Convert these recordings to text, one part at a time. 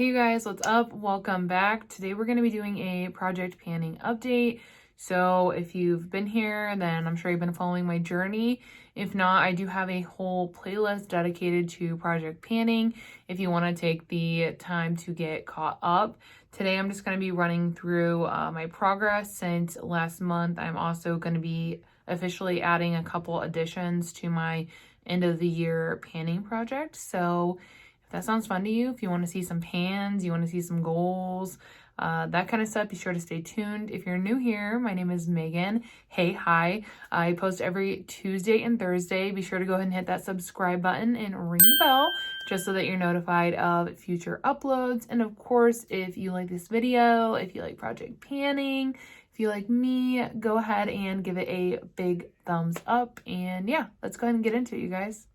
Hey you guys, what's up? Welcome back. Today we're going to be doing a project panning update. So if you've been here, then I'm sure you've been following my journey. If not, I do have a whole playlist dedicated to project panning if you want to take the time to get caught up. Today I'm just going to be running through my progress since last month. I'm also going to be officially adding a couple additions to my end of the year panning project. So if that sounds fun to you, if you want to see some pans, you want to see some goals, that kind of stuff, be sure to stay tuned. If you're new here, my name is Megan. Hey, hi. I post every Tuesday and Thursday. Be sure to go ahead and hit that subscribe button and ring the bell just so that you're notified of future uploads. And of course, if you like this video, if you like project panning, if you like me, go ahead and give it a big thumbs up. And yeah, let's go ahead and get into it, you guys.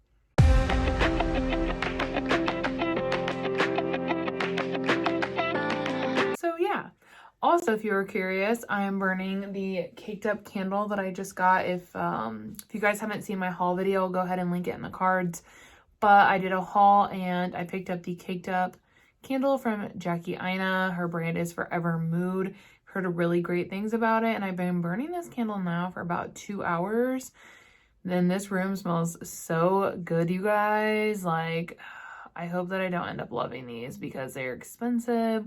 So yeah, also if you were curious, I am burning the caked up candle that I just got. If you guys haven't seen my haul video, I'll go ahead and link it in the cards. But I did a haul and I picked up the caked up candle from Jackie Aina. Her brand is Forever Mood. Heard really great things about it, and I've been burning this candle now for about 2 hours. Then this room smells so good, you guys. Like, I hope that I don't end up loving these because they're expensive.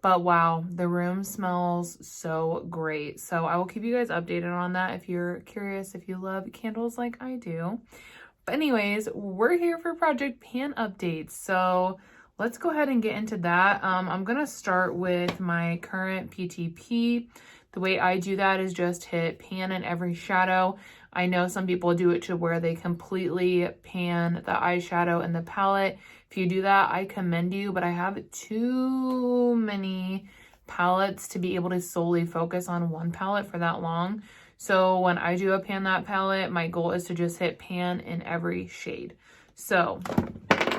But wow, the room smells so great. So I will keep you guys updated on that if you're curious, if you love candles like I do. But anyways, we're here for Project Pan updates. So let's go ahead and get into that. I'm going to start with my current PTP. The way I do that is just hit pan in every shadow. I know some people do it to where they completely pan the eyeshadow and the palette. If you do that, I commend you, but I have too many palettes to be able to solely focus on one palette for that long. So when I do a pan that palette, my goal is to just hit pan in every shade. So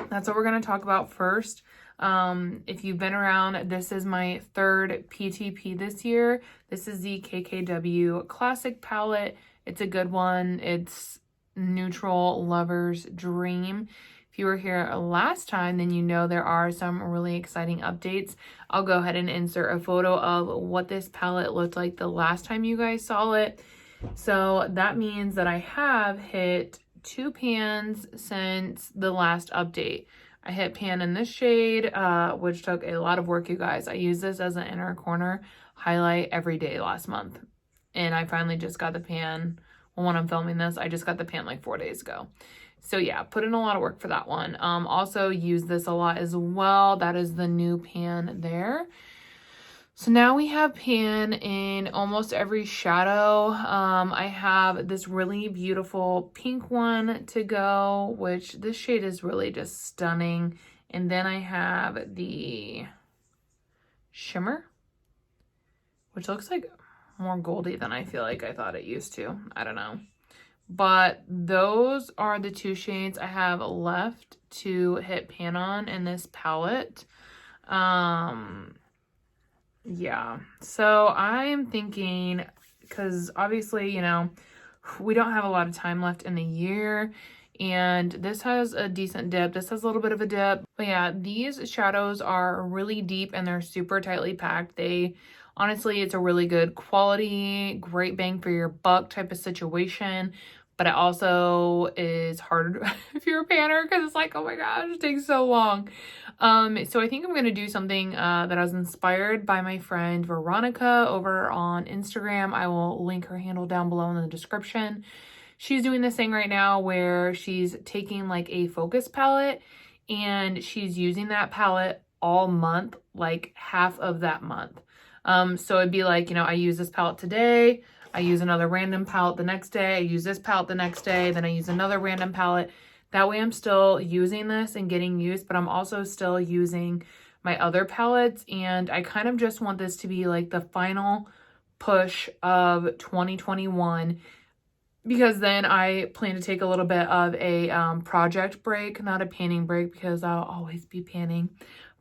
that's what we're going to talk about first. If you've been around, this is my third PTP this year. This is the KKW Classic palette. It's a good one. It's neutral lover's dream. If you were here last time, then you know there are some really exciting updates. I'll go ahead and insert a photo of what this palette looked like the last time you guys saw it. So that means that I have hit 2 pans since the last update. I hit pan in this shade, which took a lot of work, you guys. I used this as an inner corner highlight every day last month. And I finally just got the pan. Well, when I'm filming this, I just got the pan like 4 days ago. So yeah, put in a lot of work for that one. Also use this a lot as well. That is the new pan there. So now we have pan in almost every shadow. I have this really beautiful pink one to go, which this shade is really just stunning. And then I have the shimmer, which looks like more goldy than I feel like I thought it used to. I don't know. But those are the 2 shades I have left to hit pan on in this palette. Yeah, so I'm thinking, because obviously, you know, we don't have a lot of time left in the year, and this has a decent dip. This has a little bit of a dip. But yeah, these shadows are really deep and they're super tightly packed. Honestly, it's a really good quality, great bang for your buck type of situation. But it also is hard if you're a panner because it's like, oh my gosh, it takes so long. So I think I'm going to do something that I was inspired by my friend Veronica over on Instagram. I will link her handle down below in the description. She's doing this thing right now where she's taking like a focus palette and she's using that palette all month, like half of that month. So it'd be like, you know, I use this palette today, I use another random palette the next day, I use this palette the next day, then I use another random palette. That way I'm still using this and getting used, but I'm also still using my other palettes. And I kind of just want this to be like the final push of 2021, because then I plan to take a little bit of a project break, not a panning break because I'll always be panning,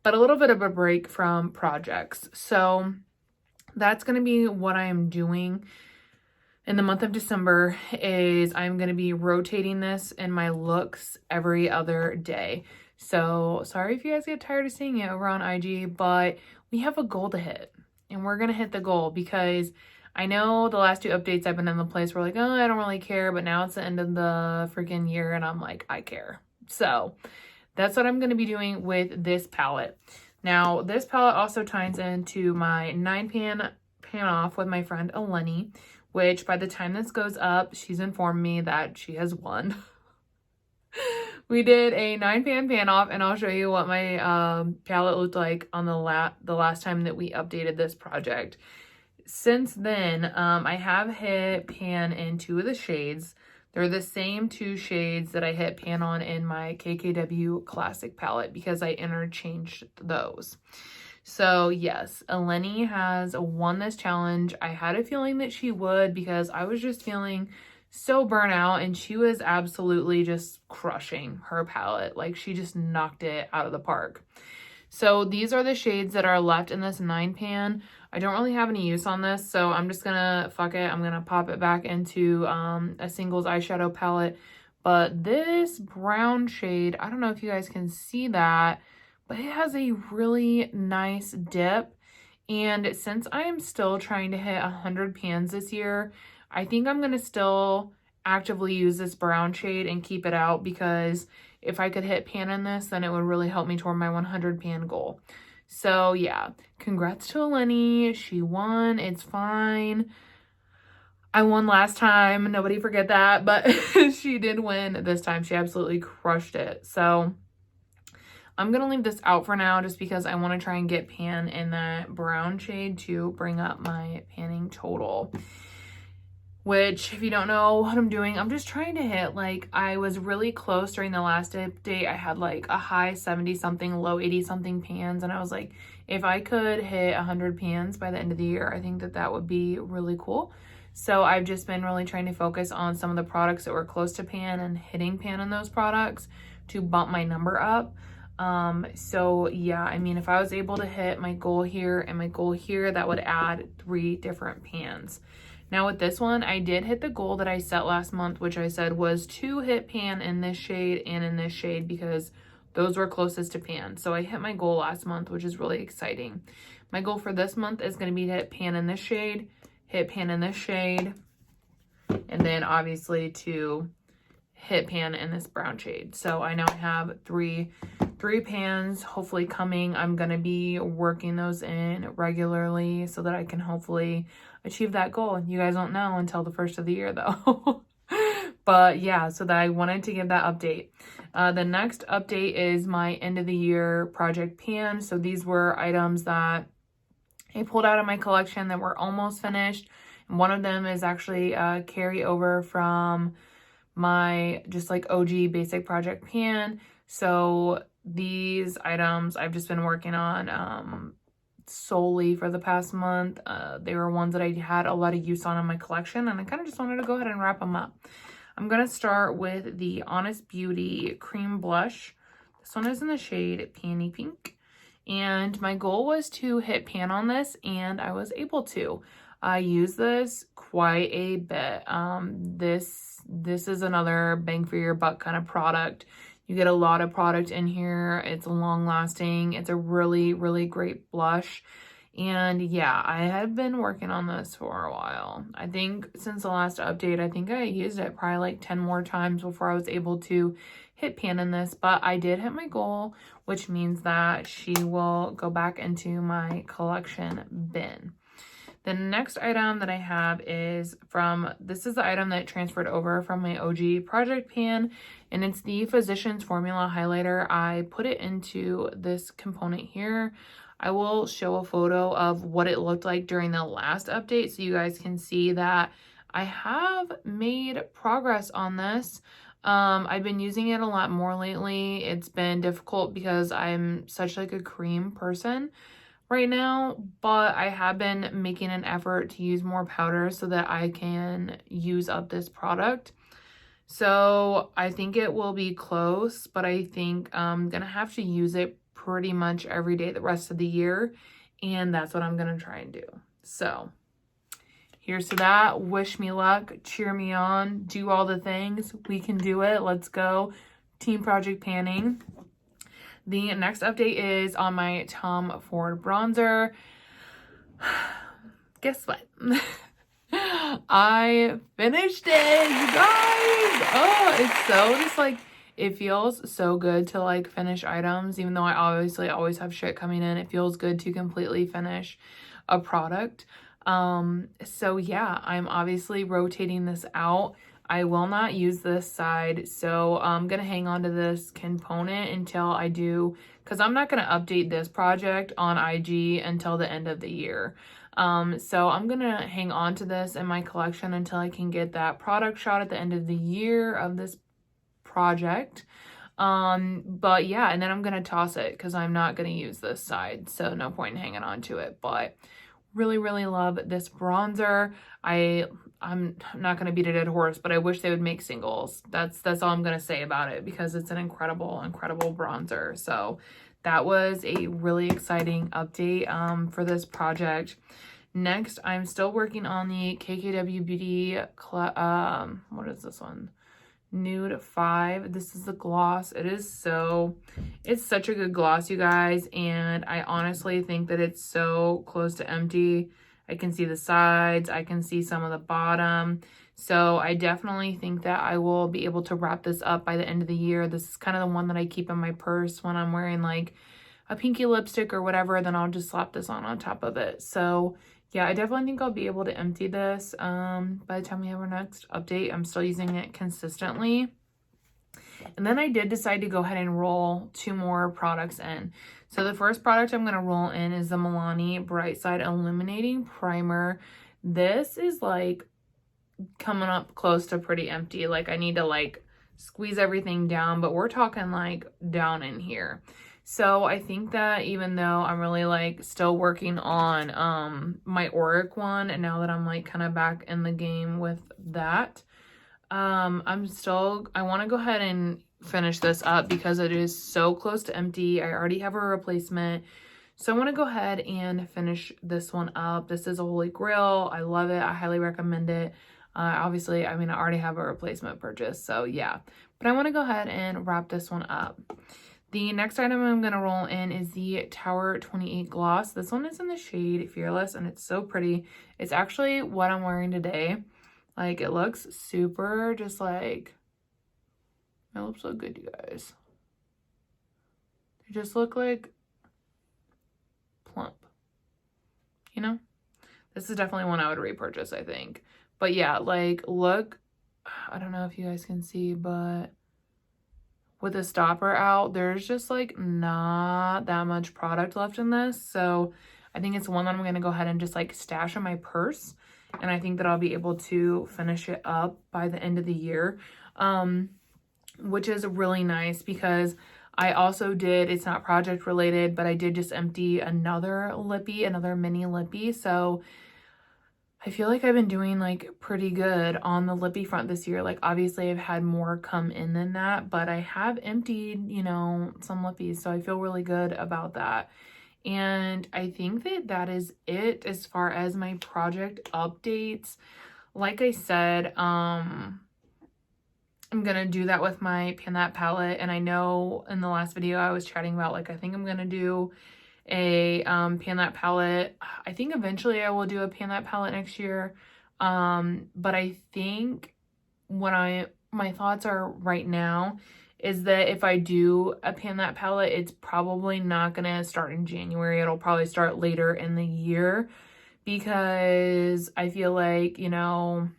but a little bit of a break from projects. So that's going to be what I am doing in the month of December. Is I'm going to be rotating this in my looks every other day. So sorry if you guys get tired of seeing it over on IG, but we have a goal to hit, and we're gonna hit the goal because I know the last 2 updates I've been in the place where like, oh, I don't really care, but now it's the end of the freaking year and I'm like, I care. So that's what I'm going to be doing with this palette. Now, this palette also ties into my 9-pan off with my friend Illuminating, which by the time this goes up, she's informed me that she has won. We did a 9-pan off, and I'll show you what my palette looked like on the last time that we updated this project. Since then, I have hit pan in 2 of the shades. They're the same 2 shades that I hit pan on in my KKW Classic palette because I interchanged those. So yes, Eleni has won this challenge. I had a feeling that she would because I was just feeling so burnt out, and she was absolutely just crushing her palette. Like, she just knocked it out of the park. So these are the shades that are left in this 9-pan. I don't really have any use on this, so I'm just gonna fuck it. I'm gonna pop it back into a singles eyeshadow palette. But this brown shade, I don't know if you guys can see that, but it has a really nice dip. And since I am still trying to hit 100 pans this year, I think I'm gonna still actively use this brown shade and keep it out, because if I could hit pan in this, then it would really help me toward my 100 pan goal. So yeah, congrats to Eleni. She won. It's fine. I won last time. Nobody forget that. But she did win this time. She absolutely crushed it. So I'm going to leave this out for now just because I want to try and get pan in that brown shade to bring up my panning total. Which, if you don't know what I'm doing, I'm just trying to hit, like, I was really close during the last update. I had like a high 70 something, low 80 something pans, and I was like, if I could hit 100 pans by the end of the year, I think that that would be really cool. So I've just been really trying to focus on some of the products that were close to pan and hitting pan in those products to bump my number up. So yeah, I mean, if I was able to hit my goal here and my goal here, that would add 3 different pans. Now with this one, I did hit the goal that I set last month, which I said was to hit pan in this shade and in this shade because those were closest to pan. So I hit my goal last month, which is really exciting. My goal for this month is going to be to hit pan in this shade, hit pan in this shade, and then obviously to hit pan in this brown shade. So I now have three pans hopefully coming. I'm going to be working those in regularly so that I can hopefully achieve that goal. You guys won't know until the first of the year though. But yeah, so that I wanted to give that update. The next update is my end of the year project pan. So these were items that I pulled out of my collection that were almost finished. And one of them is actually a carryover from my just like OG basic project pan. So these items I've just been working on solely for the past month. They were ones that I had a lot of use on in my collection, and I kind of just wanted to go ahead and wrap them up. I'm going to start with the Honest Beauty Cream Blush. This one is in the shade Peony Pink, and my goal was to hit pan on this, and I was able to. I use this quite a bit. This is another bang for your buck kind of product. You get a lot of product in here. It's long lasting. It's a really, really great blush. And yeah, I had been working on this for a while. I think since the last update, I think I used it probably like 10 more times before I was able to hit pan in this. But I did hit my goal, which means that she will go back into my collection bin. The next item that I have is this is the item that transferred over from my OG project pan, and it's the Physicians Formula Highlighter. I put it into this component here. I will show a photo of what it looked like during the last update so you guys can see that I have made progress on this. I've been using it a lot more lately. It's been difficult because I'm such like a cream person right now, but I have been making an effort to use more powder so that I can use up this product. So I think it will be close, but I think I'm gonna have to use it pretty much every day the rest of the year, and that's what I'm gonna try and do. So here's to that. Wish me luck, cheer me on, do all the things. We can do it. Let's go. Team project panning. The next update is on my Tom Ford bronzer. Guess what? I finished it, you guys. Oh, it's so just like, it feels so good to like finish items, even though I obviously always have shit coming in. It feels good to completely finish a product. So yeah, I'm obviously rotating this out. I will not use this side, so I'm gonna hang on to this component until I do, because I'm not gonna update this project on IG until the end of the year. So I'm gonna hang on to this in my collection until I can get that product shot at the end of the year of this project. But yeah, and then I'm gonna toss it because I'm not gonna use this side, so no point in hanging on to it. But really, really love this bronzer. I'm not gonna beat a dead horse, but I wish they would make singles. That's all I'm gonna say about it, because it's an incredible bronzer. So that was a really exciting update for this project. Next, I'm still working on the KKW Beauty Club. What is this one? Nude 5. This is the gloss. It's such a good gloss, you guys, and I honestly think that it's so close to empty. I can see the sides, I can see some of the bottom, so I definitely think that I will be able to wrap this up by the end of the year. This is kind of the one that I keep in my purse when I'm wearing like a pinky lipstick or whatever, then I'll just slap this on top of it. So yeah, I definitely think I'll be able to empty this by the time we have our next update. I'm still using it consistently. And then I did decide to go ahead and roll 2 more products in. So the first product I'm going to roll in is the Milani Bright Side Illuminating Primer. This is like coming up close to pretty empty. Like I need to like squeeze everything down, but we're talking like down in here. So I think that even though I'm really like still working on my Auric one, and now that I'm like kind of back in the game with that, I want to go ahead and finish this up because it is so close to empty. I already have a replacement, so I want to go ahead and finish this one up. This is a holy grail. I love it. I highly recommend it. Obviously, I mean, I already have a replacement purchase, so yeah, but I want to go ahead and wrap this one up. The next item I'm going to roll in is the Tower 28 Gloss. This one is in the shade Fearless, and it's so pretty. It's actually what I'm wearing today. Like, it looks super just like, my lips look good, you guys. They just look like plump, you know? This is definitely one I would repurchase, I think. But yeah, like, look, I don't know if you guys can see, but with the stopper out, there's just like not that much product left in this. So I think it's one that I'm going to go ahead and just like stash in my purse. And I think that I'll be able to finish it up by the end of the year, which is really nice because I also did, it's not project related, but I did just empty another mini lippy. So I feel like I've been doing like pretty good on the lippy front this year. Like obviously I've had more come in than that, but I have emptied, you know, some lippies. So I feel really good about that. And I think that that is it as far as my project updates. Like I said, I'm going to do that with my Pan That palette. And I know in the last video I was chatting about like, I think I'm going to do a Pan That palette. I think eventually I will do a Pan That palette next year. But I think my thoughts are right now is that if I do a Pan That palette, it's probably not going to start in January. It'll probably start later in the year because I feel like, you know,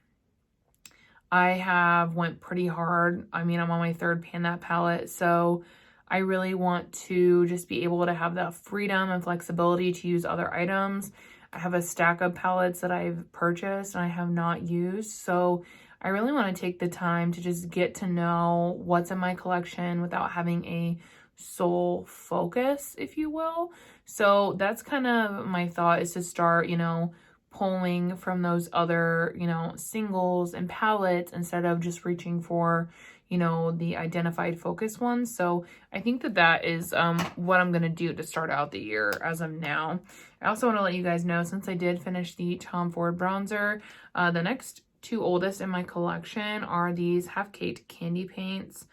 I have went pretty hard. I mean, I'm on my 3rd Pan That palette, so I really want to just be able to have the freedom and flexibility to use other items. I have a stack of palettes that I've purchased and I have not used, so I really want to take the time to just get to know what's in my collection without having a sole focus, if you will. So that's kind of my thought, is to start, you know, pulling from those other, you know, singles and palettes instead of just reaching for, you know, the identified focus ones. So I think that that is what I'm going to do to start out the year as of now. I also want to let you guys know, since I did finish the Tom Ford bronzer, the next 2 oldest in my collection are these Half Caked candy paints.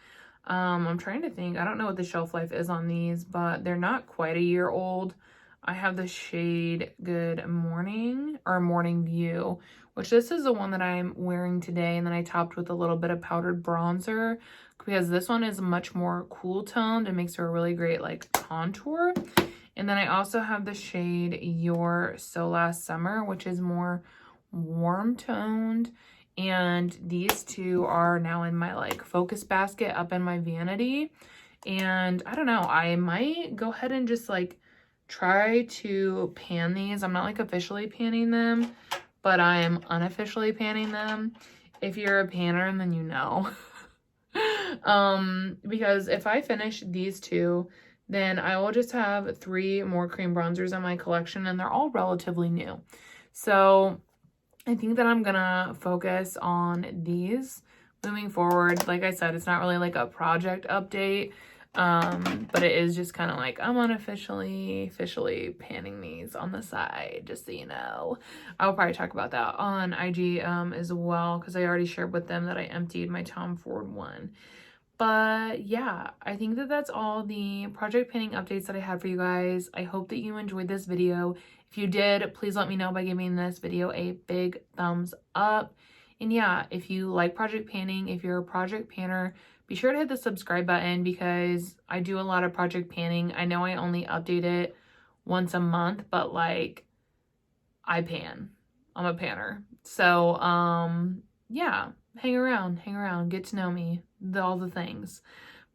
I'm trying to think. I don't know what the shelf life is on these, but they're not quite a year old. I have the shade Good Morning or Morning View, which this is the one that I'm wearing today. And then I topped with a little bit of powdered bronzer because this one is much more cool toned and makes for a really great like contour. And then I also have the shade Your So Last Summer, which is more warm toned. And these two are now in my like focus basket up in my vanity. And I don't know, I might go ahead and just like try to pan these. I'm not like officially panning them, but I am unofficially panning them. If you're a panner, then you know. Because if I finish these two, then I will just have 3 more cream bronzers in my collection, and they're all relatively new. So I think that I'm gonna focus on these moving forward. Like I said, it's not really like a project update, but it is just kind of like I'm officially panning these on the side, just so you know. I'll probably talk about that on IG as well, because I already shared with them that I emptied my Tom Ford one. But yeah, I think that that's all the project panning updates that I had for you guys. I hope that you enjoyed this video. If you did, please let me know by giving this video a big thumbs up. And yeah, if you like project panning, if you're a project panner, be sure to hit the subscribe button because I do a lot of project panning. I know I only update it once a month, but like I pan. I'm a panner. So yeah, hang around, get to know me, all the things.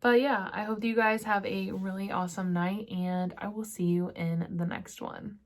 But yeah, I hope that you guys have a really awesome night, and I will see you in the next one.